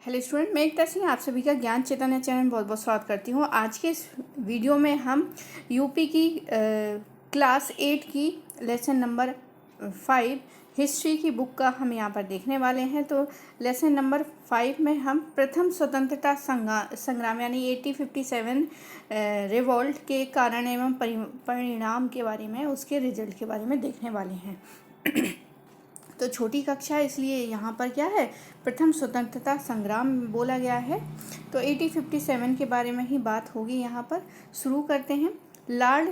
Hello student, मैं एकता सिंह आप सभी का ज्ञान चैतन्य चैनल में बहुत बहुत स्वागत करती हूँ। आज के इस वीडियो में हम यूपी की क्लास 8 की लेसन नंबर 5 हिस्ट्री की बुक का हम यहाँ पर देखने वाले हैं। तो लेसन नंबर 5 में हम प्रथम स्वतंत्रता संग्राम यानी 1857 रिवॉल्ट के कारण एवं परिणाम के बारे में, उसके रिजल्ट के बारे में देखने वाले हैं। तो छोटी कक्षा है, इसलिए यहाँ पर क्या है, प्रथम स्वतंत्रता संग्राम बोला गया है। तो 1857 के बारे में ही बात होगी। यहाँ पर शुरू करते हैं। लॉर्ड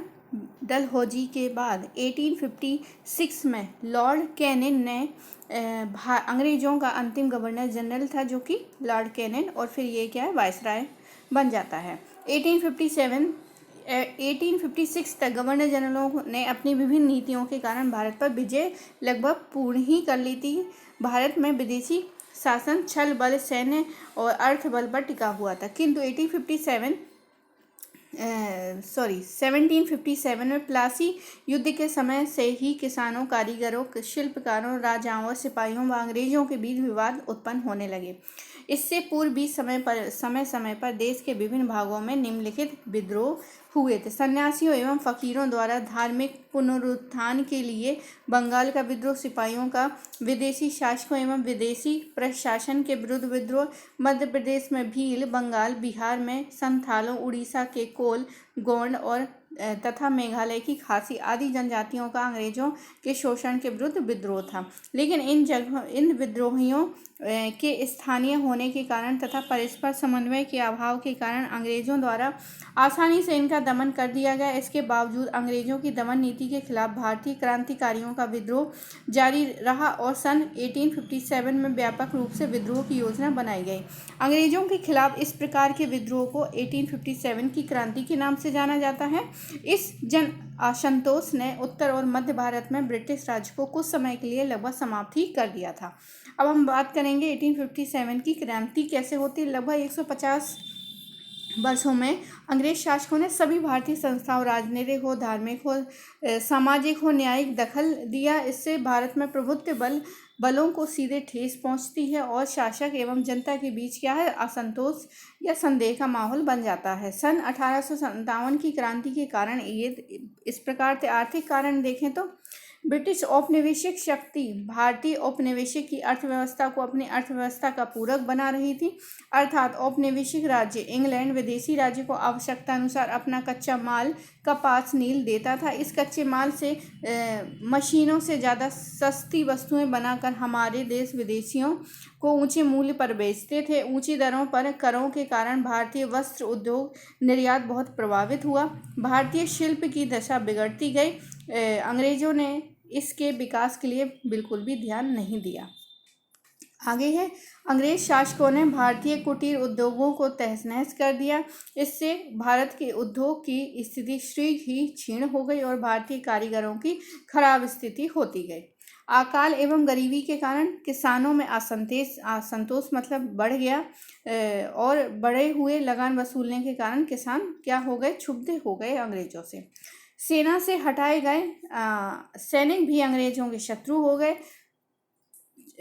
डलहौजी के बाद 1856 में लॉर्ड कैनिंग ने अंग्रेज़ों का अंतिम गवर्नर जनरल था, जो कि लॉर्ड कैनिंग, और फिर ये क्या है, वायसराय बन जाता है। 1856 तक गवर्नर जनरलों ने अपनी विभिन्न नीतियों के कारण भारत पर विजय लगभग पूर्ण ही कर ली थी। भारत में विदेशी शासन छल बल, सैन्य और अर्थ बल पर टिका हुआ था, किंतु 1757 में प्लासी युद्ध के समय से ही किसानों, कारीगरों, शिल्पकारों, राजाओं और सिपाहियों व अंग्रेजों के बीच विवाद उत्पन्न होने लगे। इससे पूर्व भी समय समय पर देश के विभिन्न भागों में निम्नलिखित विद्रोह हुए थे। सन्यासियों एवं फकीरों द्वारा धार्मिक पुनरुत्थान के लिए बंगाल का विद्रोह, सिपाहियों का विदेशी शासकों एवं विदेशी प्रशासन के विरुद्ध विद्रोह, मध्य प्रदेश में भील, बंगाल, बिहार में संथालों, उड़ीसा के कोल, गोंड और तथा मेघालय की खासी आदि जनजातियों का अंग्रेजों के शोषण के विरुद्ध विद्रोह था। लेकिन इन विद्रोहियों के स्थानीय होने के कारण तथा परस्पर समन्वय के अभाव के कारण अंग्रेजों द्वारा आसानी से इनका दमन कर दिया गया। इसके बावजूद अंग्रेजों की दमन नीति के खिलाफ भारतीय क्रांतिकारियों का विद्रोह जारी रहा और सन 1857 में व्यापक रूप से विद्रोह की योजना बनाई गई। अंग्रेजों के खिलाफ इस प्रकार के विद्रोह को 1857 की क्रांति के नाम से जाना जाता है। इस जन असंतोष ने उत्तर और मध्य भारत में ब्रिटिश राज को कुछ समय के लिए लगभग समाप्त ही कर दिया था। अब हम बात करेंगे 1857 की क्रांति कैसे होती है। लगभग 150 वर्षों में अंग्रेज शासकों ने सभी भारतीय संस्थाओं, राजनीतिक हो, धार्मिक हो, सामाजिक हो, न्यायिक दखल दिया। इससे भारत में प्रभुत्व बलों को सीधे ठेस पहुंचती है और शासक एवं जनता के बीच क्या है, असंतोष या संदेह का माहौल बन जाता है। सन 1857 की क्रांति के कारण ये इस प्रकार थे। आर्थिक कारण देखें तो ब्रिटिश औपनिवेशिक शक्ति भारतीय औपनिवेशिक की अर्थव्यवस्था को अपनी अर्थव्यवस्था का पूरक बना रही थी। अर्थात औपनिवेशिक राज्य इंग्लैंड विदेशी राज्य को आवश्यकता अनुसार अपना कच्चा माल, कपास, नील देता था। इस कच्चे माल से मशीनों से ज़्यादा सस्ती वस्तुएं बनाकर हमारे देश विदेशियों को ऊंचे मूल्य पर बेचते थे। ऊंची दरों पर करों के कारण भारतीय वस्त्र उद्योग निर्यात बहुत प्रभावित हुआ। भारतीय शिल्प की दशा बिगड़ती गई। अंग्रेजों ने इसके विकास के लिए बिल्कुल भी ध्यान नहीं दिया। आगे है, अंग्रेज शासकों ने भारतीय कुटीर उद्योगों को तहस नहस कर दिया। इससे भारत के उद्योग की स्थिति शीघ्र ही क्षीण हो गई और भारतीय कारीगरों की खराब स्थिति होती गई। अकाल एवं गरीबी के कारण किसानों में असंतोष मतलब बढ़ गया और बढ़े हुए लगान वसूलने के कारण किसान क्या हो गए, क्षुब्ध हो गए अंग्रेजों से। सेना से हटाए गए सैनिक भी अंग्रेजों के शत्रु हो गए।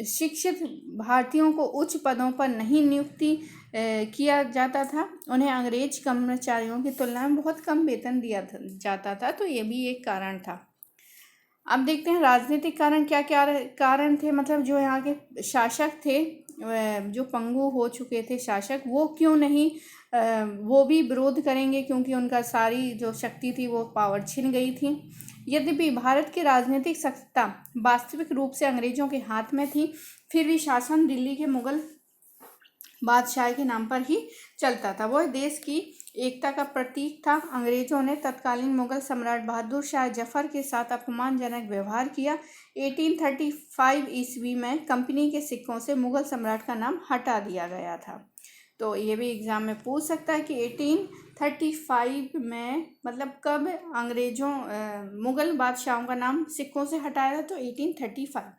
शिक्षित भारतीयों को उच्च पदों पर नहीं नियुक्ति किया जाता था। उन्हें अंग्रेज कर्मचारियों की तुलना में बहुत कम वेतन दिया जाता था। तो ये भी एक कारण था। अब देखते हैं राजनीतिक कारण क्या क्या कारण थे। मतलब जो यहाँ के शासक थे, जो पंगु हो चुके थे शासक, वो क्यों नहीं वो भी विरोध करेंगे, क्योंकि उनका सारी जो शक्ति थी वो पावर छिन गई थी। यद्यपि भारत की राजनीतिक सत्ता वास्तविक रूप से अंग्रेजों के हाथ में थी, फिर भी शासन दिल्ली के मुगल बादशाह के नाम पर ही चलता था। वह देश की एकता का प्रतीक था। अंग्रेजों ने तत्कालीन मुगल सम्राट बहादुर शाह जफर के साथ अपमानजनक व्यवहार किया। 1835 ईस्वी में कंपनी के सिक्कों से मुगल सम्राट का नाम हटा दिया गया था। तो ये भी एग्जाम में पूछ सकता है कि 1835 में मतलब कब अंग्रेजों मुगल बादशाहों का नाम सिक्कों से हटाया था। तो 1835।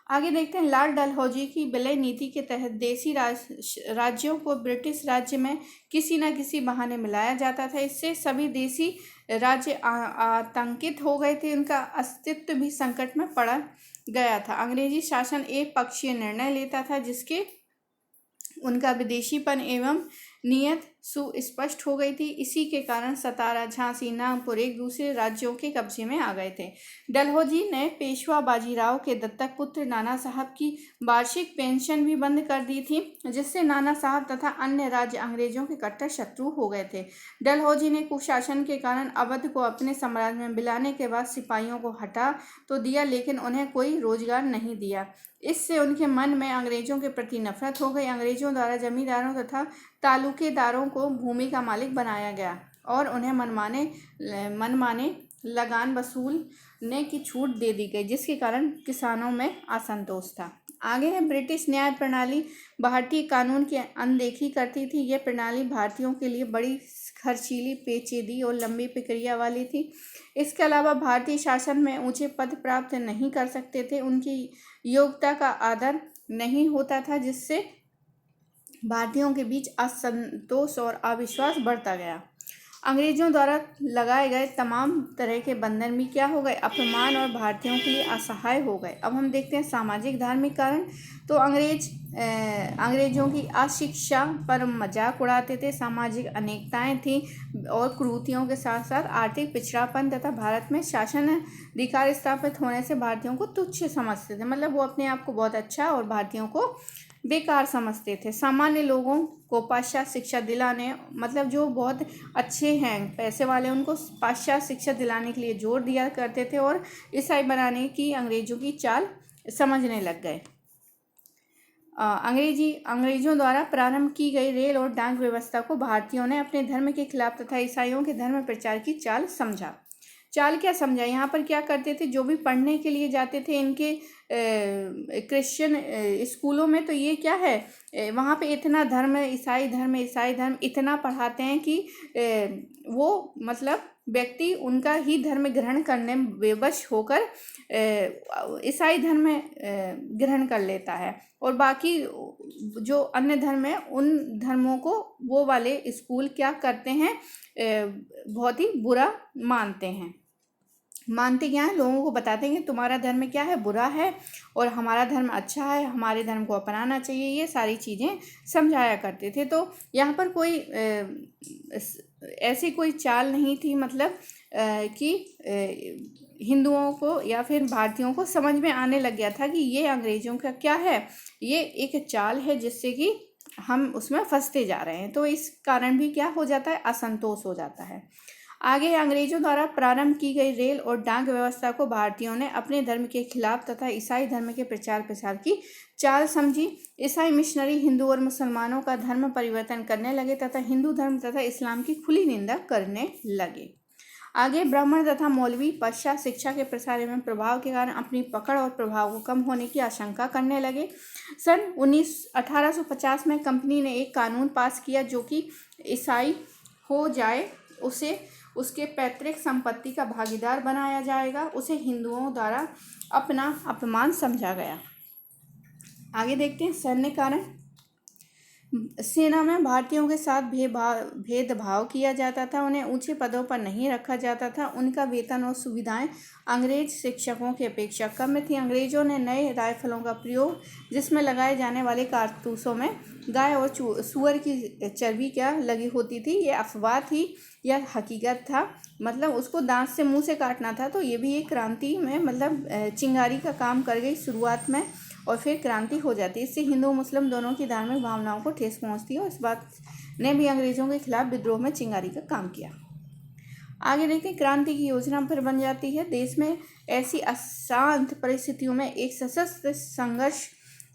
आगे देखते हैं, लॉर्ड डलहौजी की विलय नीति के तहत देशी राज्यों को ब्रिटिश राज्य में किसी न किसी बहाने मिलाया जाता था। इससे सभी देशी राज्य आतंकित हो गए थे। उनका अस्तित्व भी संकट में पड़ा गया था। अंग्रेजी शासन एक पक्षीय निर्णय लेता था, जिसके उनका विदेशीपन एवं नीयत सुस्पष्ट हो गई थी। इसी के कारण सतारा, झांसी, नागपुर एक दूसरे राज्यों के कब्जे में आ गए थे। डलहौजी ने पेशवा बाजीराव के दत्तक पुत्र नाना साहब की वार्षिक पेंशन भी बंद कर दी थी, जिससे नाना साहब तथा अन्य राज्य अंग्रेजों के कट्टर शत्रु हो गए थे। डलहौजी ने कुशासन के कारण अवध को अपने साम्राज्य में मिलाने के बाद सिपाहियों को हटा तो दिया, लेकिन उन्हें कोई रोजगार नहीं दिया। इससे उनके मन में अंग्रेजों के प्रति नफरत हो गई। अंग्रेजों द्वारा जमींदारों तथा तालुकेदारों को भूमि का मालिक बनाया गया और उन्हें मनमाने लगान वसूलने की छूट दे दी गई, जिसके कारण किसानों में असंतोष था। आगे है ब्रिटिश न्याय प्रणाली भारतीय कानून की अनदेखी करती थी। यह प्रणाली भारतीयों के लिए बड़ी खर्चीली, पेचीदी और लंबी प्रक्रिया वाली थी। इसके अलावा भारतीय शासन में ऊंचे पद प्राप्त नहीं कर सकते थे, उनकी योग्यता का आदर नहीं होता था, जिससे भारतीयों के बीच असंतोष और अविश्वास बढ़ता गया। अंग्रेजों द्वारा लगाए गए तमाम तरह के बंधन भी क्या हो गए, अपमान और भारतीयों के लिए असहाय हो गए। अब हम देखते हैं सामाजिक धार्मिक कारण। तो अंग्रेजों की अशिक्षा पर मजाक उड़ाते थे, सामाजिक अनेकताएं थी और कुरीतियों के साथ साथ आर्थिक पिछड़ापन तथा भारत में शासन अधिकार स्थापित होने से भारतीयों को तुच्छ समझते थे। मतलब वो अपने आप को बहुत अच्छा और भारतीयों को बेकार समझते थे। सामान्य लोगों को पाश्चात्य शिक्षा दिलाने, मतलब जो बहुत अच्छे हैं, पैसे वाले, उनको पाश्चात्य शिक्षा दिलाने के लिए जोर दिया करते थे और ईसाई बनाने की अंग्रेजों की चाल समझने लग गए। अंग्रेजों द्वारा प्रारंभ की गई रेल और डाक व्यवस्था को भारतीयों ने अपने धर्म के खिलाफ तथा ईसाइयों के धर्म प्रचार की चाल समझा। चाल क्या समझा, यहाँ पर क्या करते थे, जो भी पढ़ने के लिए जाते थे इनके क्रिश्चियन स्कूलों में, तो ये क्या है, वहाँ पे इतना धर्म, ईसाई धर्म इतना पढ़ाते हैं कि वो मतलब व्यक्ति उनका ही धर्म ग्रहण करने में विवश होकर ईसाई धर्म ग्रहण कर लेता है और बाकी जो अन्य धर्म है उन धर्मों को वो वाले स्कूल क्या करते हैं, बहुत ही बुरा मानते क्या है, लोगों को बताते हैं कि तुम्हारा धर्म क्या है, बुरा है और हमारा धर्म अच्छा है, हमारे धर्म को अपनाना चाहिए। ये सारी चीज़ें समझाया करते थे। तो यहाँ पर कोई ऐसी कोई चाल नहीं थी, मतलब कि हिंदुओं को या फिर भारतीयों को समझ में आने लग गया था कि ये अंग्रेजों का क्या है, ये एक चाल है जिससे कि हम उसमें फंसते जा रहे हैं। तो इस कारण भी क्या हो जाता है, असंतोष हो जाता है। आगे अंग्रेजों द्वारा प्रारंभ की गई रेल और डाक व्यवस्था को भारतीयों ने अपने धर्म के खिलाफ तथा ईसाई धर्म के प्रचार प्रसार की चाल समझी। ईसाई मिशनरी हिंदू और मुसलमानों का धर्म परिवर्तन करने लगे तथा हिंदू धर्म तथा इस्लाम की खुली निंदा करने लगे। आगे ब्राह्मण तथा मौलवी पश्चात शिक्षा के प्रसार एवं प्रभाव के कारण अपनी पकड़ और प्रभाव को कम होने की आशंका करने लगे। सन 1850 में कंपनी ने एक कानून पास किया जो कि ईसाई हो जाए उसे उसके पैतृक संपत्ति का भागीदार बनाया जाएगा। उसे हिंदुओं द्वारा अपना अपमान समझा गया। आगे देखते हैं सैन्य कारण। सेना में भारतीयों के साथ भेदभाव किया जाता था, उन्हें ऊंचे पदों पर नहीं रखा जाता था, उनका वेतन और सुविधाएं अंग्रेज शिक्षकों की अपेक्षा कम थी। अंग्रेजों ने नए राइफलों का प्रयोग, जिसमें लगाए जाने वाले कारतूसों में गाय और सूअर की चर्बी क्या लगी होती थी, ये अफवाह थी या हकीकत था, मतलब उसको दांत से मुंह से काटना था। तो ये भी एक क्रांति में मतलब चिंगारी का काम कर गई शुरुआत में और फिर क्रांति हो जाती है। इससे हिंदू मुस्लिम दोनों की धार्मिक भावनाओं को ठेस पहुंचती है और इस बात ने भी अंग्रेजों के खिलाफ विद्रोह में चिंगारी का काम किया। आगे देखते हैं क्रांति की योजना फिर बन जाती है। देश में ऐसी अशांत परिस्थितियों में एक सशस्त्र संघर्ष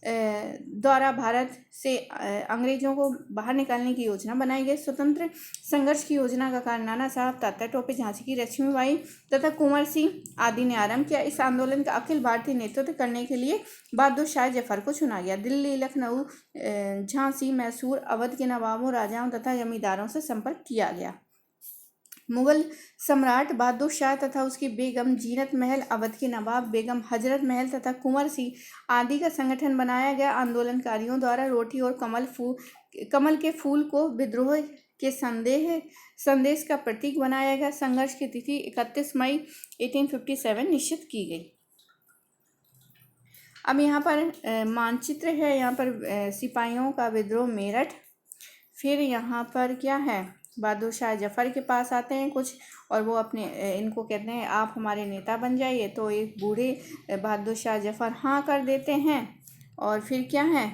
द्वारा भारत से अंग्रेजों को बाहर निकालने की योजना बनाई गई। स्वतंत्र संघर्ष की योजना का कारण नाना साहब, तात्या टोपे, झांसी की लक्ष्मीबाई तथा कुंवर सिंह आदि ने आरंभ किया। इस आंदोलन का अखिल भारतीय नेतृत्व करने के लिए बहादुर शाह जफर को चुना गया। दिल्ली, लखनऊ, झांसी, मैसूर, अवध के नवाबों, राजाओं तथा जमींदारों से संपर्क किया गया। मुगल सम्राट बहादुर शाह तथा उसकी बेगम जीनत महल, अवध के नवाब बेगम हजरत महल तथा कुंवर सिंह आदि का संगठन बनाया गया। आंदोलनकारियों द्वारा रोटी और कमल के फूल को विद्रोह के संदेश का प्रतीक बनाया गया। संघर्ष की तिथि 31 मई 1857 निश्चित की गई। अब यहाँ पर मानचित्र है, यहाँ पर सिपाहियों का विद्रोह मेरठ। फिर यहाँ पर क्या है, बहादुर शाह जफ़र के पास आते हैं कुछ, और वो अपने इनको कहते हैं आप हमारे नेता बन जाइए। तो एक बूढ़े बहादुर शाह जफ़र हाँ कर देते हैं। और फिर क्या है,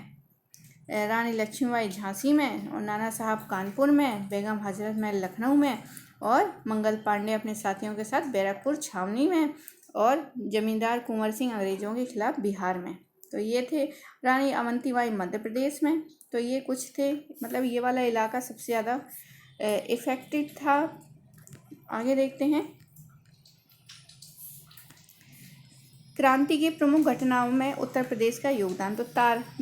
रानी लक्ष्मीबाई झांसी में, और नाना साहब कानपुर में, बेगम हजरत महल लखनऊ में, और मंगल पांडे अपने साथियों के साथ बैरकपुर छावनी में, और जमींदार कुंवर सिंह अंग्रेज़ों के खिलाफ बिहार में। तो ये थे। रानी अवंतीबाई मध्य प्रदेश में। तो ये कुछ थे, मतलब ये वाला इलाका सबसे ज़्यादा इफ़ेक्टेड था। आगे देखते हैं। क्रांति की प्रमुख घटनाओं में उत्तर प्रदेश का योगदान। तो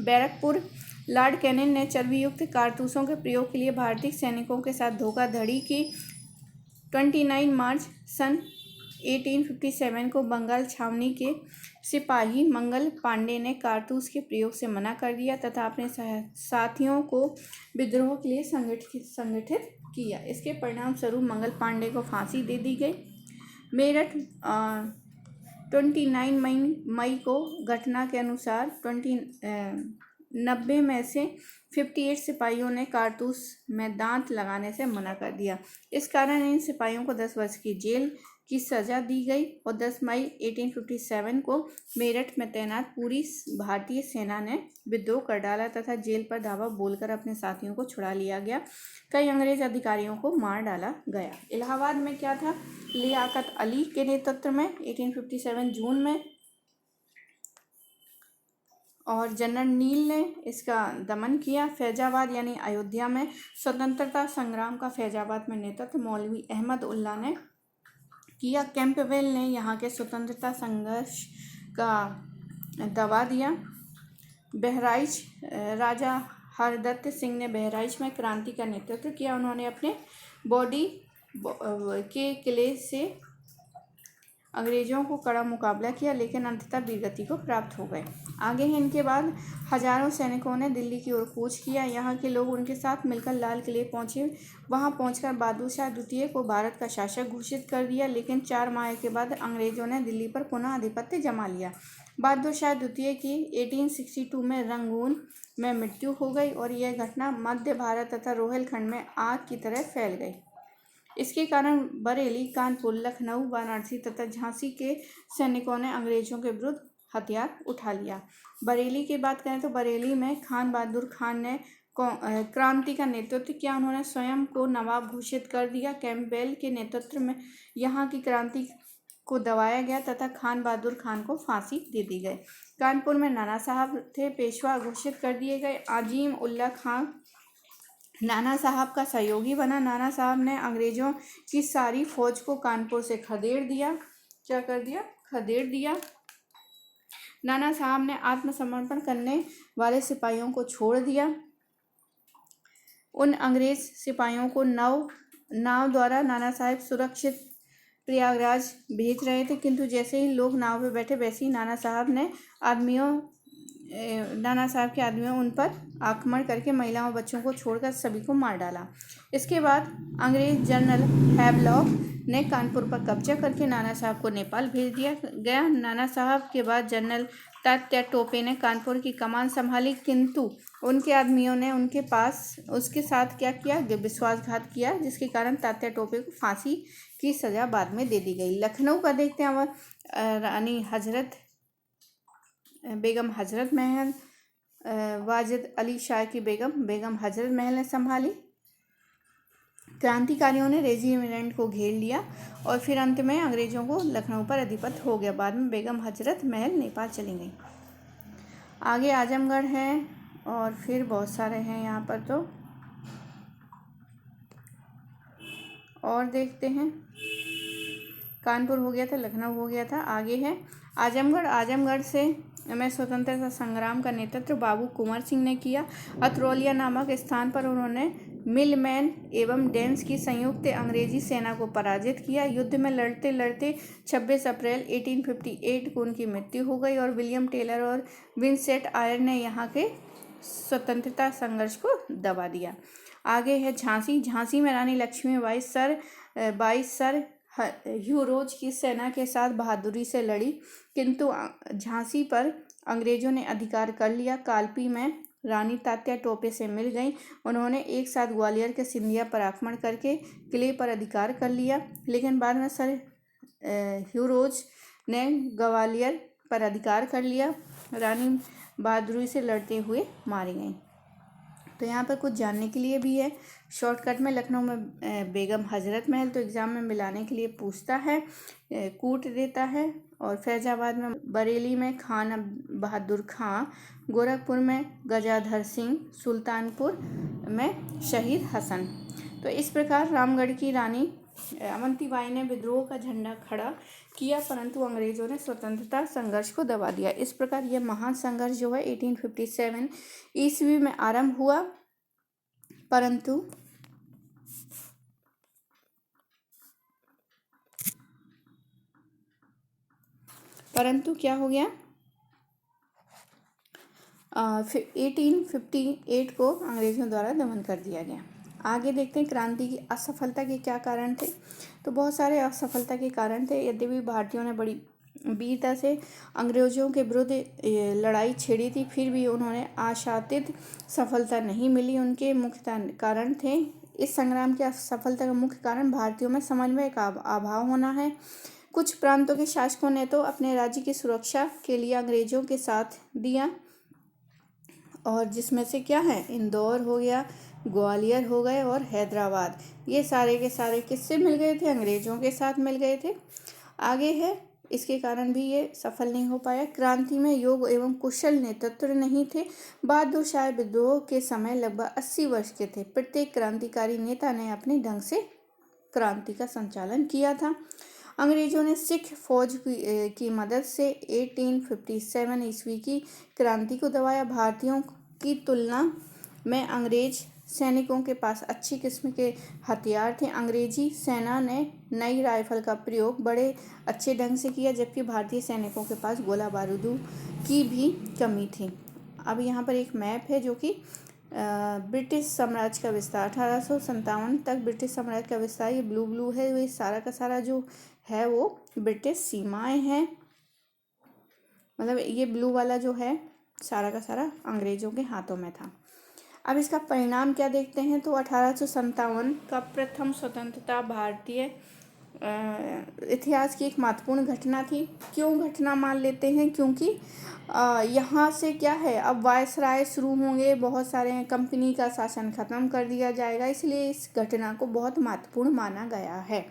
बैरकपुर, लॉर्ड कैनिंग ने चर्बीयुक्त कारतूसों के प्रयोग के लिए भारतीय सैनिकों के साथ धोखाधड़ी की। 29 मार्च सन 1857 को बंगाल छावनी के सिपाही मंगल पांडे ने कारतूस के प्रयोग से मना कर दिया तथा अपने साथियों को विद्रोह के लिए संगठित किया। इसके परिणाम स्वरूप मंगल पांडे को फांसी दे दी गई। मेरठ 29 मई को घटना के अनुसार 90 में से 58 सिपाहियों ने कारतूस में दांत लगाने से मना कर दिया। इस कारण इन सिपाहियों को 10 वर्ष की जेल की सज़ा दी गई और 10 मई 1857 को मेरठ में तैनात पूरी भारतीय सेना ने विद्रोह कर डाला तथा जेल पर धावा बोलकर अपने साथियों को छुड़ा लिया गया। कई अंग्रेज अधिकारियों को मार डाला गया। इलाहाबाद में क्या था, लियाकत अली के नेतृत्व में 1857 जून में, और जनरल नील ने इसका दमन किया। फैजाबाद यानी अयोध्या में स्वतंत्रता संग्राम का फैजाबाद में नेतृत्व मौलवी अहमद उल्ला ने किया। कैंपबेल ने यहाँ के स्वतंत्रता संघर्ष का दबा दिया। बहराइच, राजा हरदत्त सिंह ने बहराइच में क्रांति का नेतृत्व किया। उन्होंने अपने बॉडी के किले से अंग्रेज़ों को कड़ा मुकाबला किया, लेकिन अंततः वीरगति को प्राप्त हो गए। आगे है इनके बाद हजारों सैनिकों ने दिल्ली की ओर कूच किया। यहाँ के लोग उनके साथ मिलकर लाल किले पहुँचे। वहाँ पहुँचकर बहादुर शाह द्वितीय को भारत का शासक घोषित कर दिया, लेकिन 4 माह के बाद अंग्रेज़ों ने दिल्ली पर पुनः आधिपत्य जमा लिया। बहादुर शाह द्वितीय की 1862 में रंगून में मृत्यु हो गई और यह घटना मध्य भारत तथा रोहिलखंड में आग की तरह फैल गई। इसके कारण बरेली, कानपुर, लखनऊ, वाराणसी तथा झांसी के सैनिकों ने अंग्रेज़ों के विरुद्ध हथियार उठा लिया। बरेली की बात करें तो बरेली में खान बहादुर खान ने क्रांति का नेतृत्व किया। उन्होंने स्वयं को नवाब घोषित कर दिया। कैंपबेल के नेतृत्व में यहाँ की क्रांति को दबाया गया तथा खान बहादुर खान को फांसी दे दी गई। कानपुर में नाना साहब थे, पेशवा घोषित कर दिए गए। अजीम उल्ला खान नाना साहब का सहयोगी बना। नाना साहब ने अंग्रेज़ों की सारी फौज को कानपुर से खदेड़ दिया। क्या कर दिया? खदेड़ दिया। नाना साहब ने आत्मसमर्पण करने वाले सिपाहियों को छोड़ दिया। उन अंग्रेज सिपाहियों को नाव द्वारा नाना साहब सुरक्षित प्रयागराज भेज रहे थे, किंतु जैसे ही लोग नाव पर बैठे वैसे ही नाना साहब के आदमियों उन पर आक्रमण करके महिलाओं बच्चों को छोड़कर सभी को मार डाला। इसके बाद अंग्रेज जनरल हैवलॉक ने कानपुर पर कब्जा करके नाना साहब को नेपाल भेज दिया गया। नाना साहब के बाद जनरल तात्या टोपे ने कानपुर की कमान संभाली, किंतु उनके आदमियों ने उसके साथ क्या किया? विश्वासघात किया, जिसके कारण तात्या टोपे को फांसी की सज़ा बाद में दे दी गई। लखनऊ का देखते हैं। और रानी बेगम हजरत महल, वाजिद अली शाह की बेगम हजरत महल ने संभाली। क्रांतिकारियों ने रेजिमेंट को घेर लिया और फिर अंत में अंग्रेज़ों को लखनऊ पर अधिपत्य हो गया। बाद में बेगम हजरत महल नेपाल चली गई। आगे आजमगढ़ है और फिर बहुत सारे हैं यहाँ पर, तो और देखते हैं। कानपुर हो गया था, लखनऊ हो गया था। आगे है आजमगढ़। आजमगढ़ से में स्वतंत्रता संग्राम का नेतृत्व बाबू कुंवर सिंह ने किया। अतरौलिया नामक स्थान पर उन्होंने मिलमैन एवं डेंस की संयुक्त अंग्रेजी सेना को पराजित किया। युद्ध में लड़ते लड़ते 26 अप्रैल 1858 को उनकी मृत्यु हो गई और विलियम टेलर और विंसेंट आयर ने यहाँ के स्वतंत्रता संघर्ष को दबा दिया। आगे है झांसी। झांसी में रानी लक्ष्मीबाई सर ह्यूरोज की सेना के साथ बहादुरी से लड़ी, किंतु झांसी पर अंग्रेजों ने अधिकार कर लिया। कालपी में रानी तात्या टोपे से मिल गई। उन्होंने एक साथ ग्वालियर के सिंधिया पर आक्रमण करके किले पर अधिकार कर लिया, लेकिन बाद में सर ह्यूरोज ने ग्वालियर पर अधिकार कर लिया। रानी बहादुरी से लड़ते हुए मारी गई। तो यहाँ पर कुछ जानने के लिए भी है। शॉर्टकट में लखनऊ में बेगम हजरत महल, तो एग्ज़ाम में मिलाने के लिए पूछता है, कूट देता है। और फैज़ाबाद में, बरेली में खान बहादुर खां, गोरखपुर में गजाधर सिंह, सुल्तानपुर में शहीद हसन। तो इस प्रकार रामगढ़ की रानी अवंतीबाई ने विद्रोह का झंडा खड़ा किया, परंतु अंग्रेजों ने स्वतंत्रता संघर्ष को दबा दिया। इस प्रकार यह महान संघर्ष जो है 1857 ईस्वी में आरंभ हुआ, परंतु क्या हो गया, 1858 को अंग्रेजों द्वारा दमन कर दिया गया। आगे देखते हैं क्रांति की असफलता के क्या कारण थे। तो बहुत सारे असफलता के कारण थे। यद्यपि भारतीयों ने बड़ी वीरता से अंग्रेजों के विरुद्ध लड़ाई छेड़ी थी, फिर भी उन्होंने आशातीत सफलता नहीं मिली। उनके मुख्य कारण थे, इस संग्राम की असफलता का मुख्य कारण भारतीयों में समन्वय का अभाव होना है। कुछ प्रांतों के शासकों ने तो अपने राज्य की सुरक्षा के लिए अंग्रेजों के साथ दिया, और जिसमें से क्या है, इंदौर हो गया, ग्वालियर हो गए और हैदराबाद, ये सारे के सारे किससे मिल गए थे, अंग्रेजों के साथ मिल गए थे। आगे है, इसके कारण भी ये सफल नहीं हो पाया। क्रांति में योग्य एवं कुशल नेतृत्व नहीं थे। बहादुर शाह विद्रोह के समय लगभग 80 वर्ष के थे। प्रत्येक क्रांतिकारी नेता ने अपने ढंग से क्रांति का संचालन किया था। अंग्रेजों ने सिख फौज की मदद से 1857 ईस्वी की क्रांति को दबाया। भारतीयों की तुलना में अंग्रेज सैनिकों के पास अच्छी किस्म के हथियार थे। अंग्रेजी सेना ने नई राइफल का प्रयोग बड़े अच्छे ढंग से किया, जबकि भारतीय सैनिकों के पास गोला बारूद की भी कमी थी। अब यहाँ पर एक मैप है जो कि ब्रिटिश साम्राज्य का विस्तार 1857 तक ब्रिटिश साम्राज्य का विस्तार, ये ब्लू है, ये सारा का सारा जो है वो ब्रिटिश सीमाएं हैं। मतलब ये ब्लू वाला जो है सारा का सारा अंग्रेजों के हाथों में था। अब इसका परिणाम क्या देखते हैं। तो 1857 का प्रथम स्वतंत्रता भारतीय इतिहास की एक महत्वपूर्ण घटना थी। क्यों घटना मान लेते हैं, क्योंकि यहाँ से क्या है, अब वायसराय शुरू होंगे, बहुत सारे कंपनी का शासन खत्म कर दिया जाएगा, इसलिए इस घटना को बहुत महत्वपूर्ण माना गया है।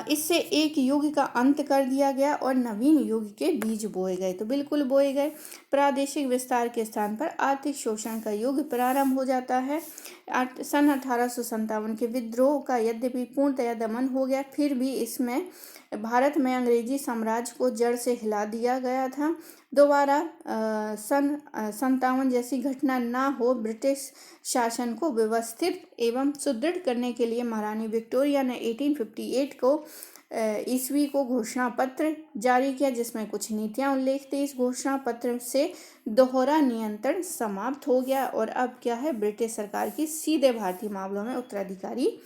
इससे एक युग का अंत कर दिया गया और नवीन युग के बीज बोए गए। तो बिल्कुल बोए गए। प्रादेशिक विस्तार के स्थान पर आर्थिक शोषण का युग प्रारंभ हो जाता है। सन 1857 के विद्रोह का यद्यपि पूर्णतया दमन हो गया, फिर भी इसमें भारत में अंग्रेजी साम्राज्य को जड़ से हिला दिया गया था। दोबारा सन 57 जैसी घटना ना हो, ब्रिटिश शासन को व्यवस्थित एवं सुदृढ़ करने के लिए महारानी विक्टोरिया ने 1858 को ईस्वी को घोषणा पत्र जारी किया, जिसमें कुछ नीतियां उल्लेख थी। इस घोषणा पत्र से दोहरा नियंत्रण समाप्त हो गया और अब क्या है, ब्रिटिश सरकार की सीधे भारतीय मामलों में उत्तराधिकारी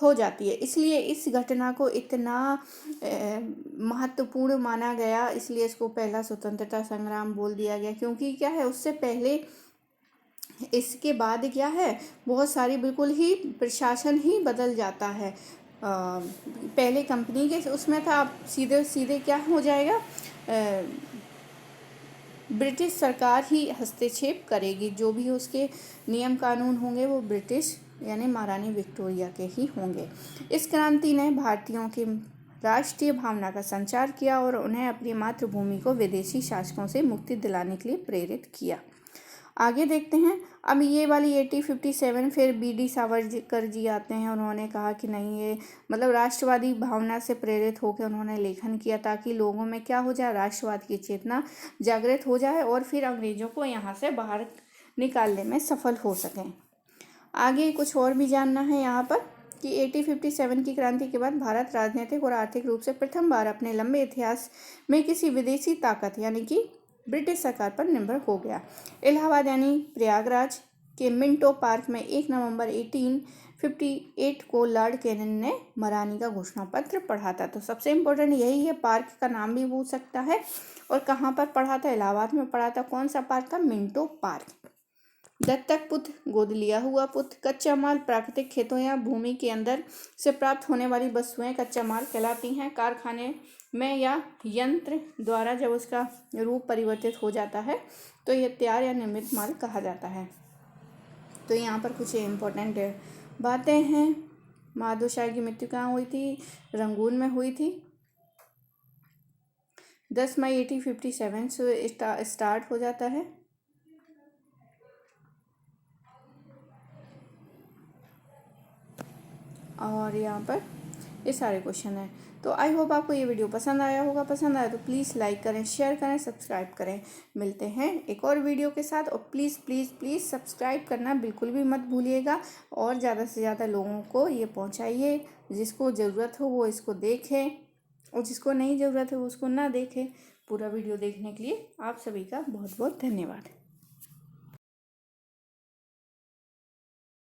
हो जाती है। इसलिए इस घटना को इतना महत्वपूर्ण माना गया, इसलिए इसको पहला स्वतंत्रता संग्राम बोल दिया गया। क्योंकि क्या है, उससे पहले इसके बाद क्या है, बहुत सारी बिल्कुल ही प्रशासन ही बदल जाता है। पहले कंपनी के उसमें था, अब सीधे सीधे क्या हो जाएगा, ब्रिटिश सरकार ही हस्तक्षेप करेगी। जो भी उसके नियम कानून होंगे वो ब्रिटिश यानी महारानी विक्टोरिया के ही होंगे। इस क्रांति ने भारतीयों की राष्ट्रीय भावना का संचार किया और उन्हें अपनी मातृभूमि को विदेशी शासकों से मुक्ति दिलाने के लिए प्रेरित किया। आगे देखते हैं। अब ये वाली 1857 फिर BD सावरकर जी आते हैं। उन्होंने कहा कि नहीं, ये मतलब राष्ट्रवादी भावना से प्रेरित होकर उन्होंने लेखन किया ताकि लोगों में क्या हो जाए, राष्ट्रवाद की चेतना जागृत हो जाए और फिर अंग्रेजों को यहाँ से बाहर निकालने में सफल हो सकें। आगे कुछ और भी जानना है यहाँ पर कि 1857 की क्रांति के बाद भारत राजनीतिक और आर्थिक रूप से प्रथम बार अपने लंबे इतिहास में किसी विदेशी ताकत यानी कि ब्रिटिश सरकार पर निर्भर हो गया। इलाहाबाद यानी प्रयागराज के मिंटो पार्क में 1 नवंबर 1858 को लॉर्ड कैनिंग ने मरानी का घोषणा पत्र पढ़ा था। तो सबसे इम्पोर्टेंट यही है। पार्क का नाम भी पूछ सकता है। और कहाँ पर पढ़ा था? इलाहाबाद में पढ़ा था। कौन सा पार्क था? Minto park. दत्तक पुत्र, गोद लिया हुआ पुत्र। कच्चा माल प्राकृतिक खेतों या भूमि के अंदर से प्राप्त होने वाली वस्तुएं कच्चा माल कहलाती हैं। कारखाने में या यंत्र द्वारा जब उसका रूप परिवर्तित हो जाता है तो यह तैयार या निर्मित माल कहा जाता है। तो यहाँ पर कुछ इम्पोर्टेंट बातें हैं। माधव शाह की मृत्यु कहाँ हुई थी? रंगून में हुई थी। 10 मई 1857 से स्टार्ट हो जाता है। और यहाँ पर ये सारे क्वेश्चन हैं। तो आई होप आपको ये वीडियो पसंद आया होगा। पसंद आया तो प्लीज़ लाइक करें, शेयर करें, सब्सक्राइब करें। मिलते हैं एक और वीडियो के साथ। और प्लीज़ प्लीज़ प्लीज़ सब्सक्राइब करना बिल्कुल भी मत भूलिएगा। और ज़्यादा से ज़्यादा लोगों को ये पहुँचाइए। जिसको ज़रूरत हो वो इसको देखें और जिसको नहीं ज़रूरत है वो उसको ना देखें। पूरा वीडियो देखने के लिए आप सभी का बहुत बहुत धन्यवाद।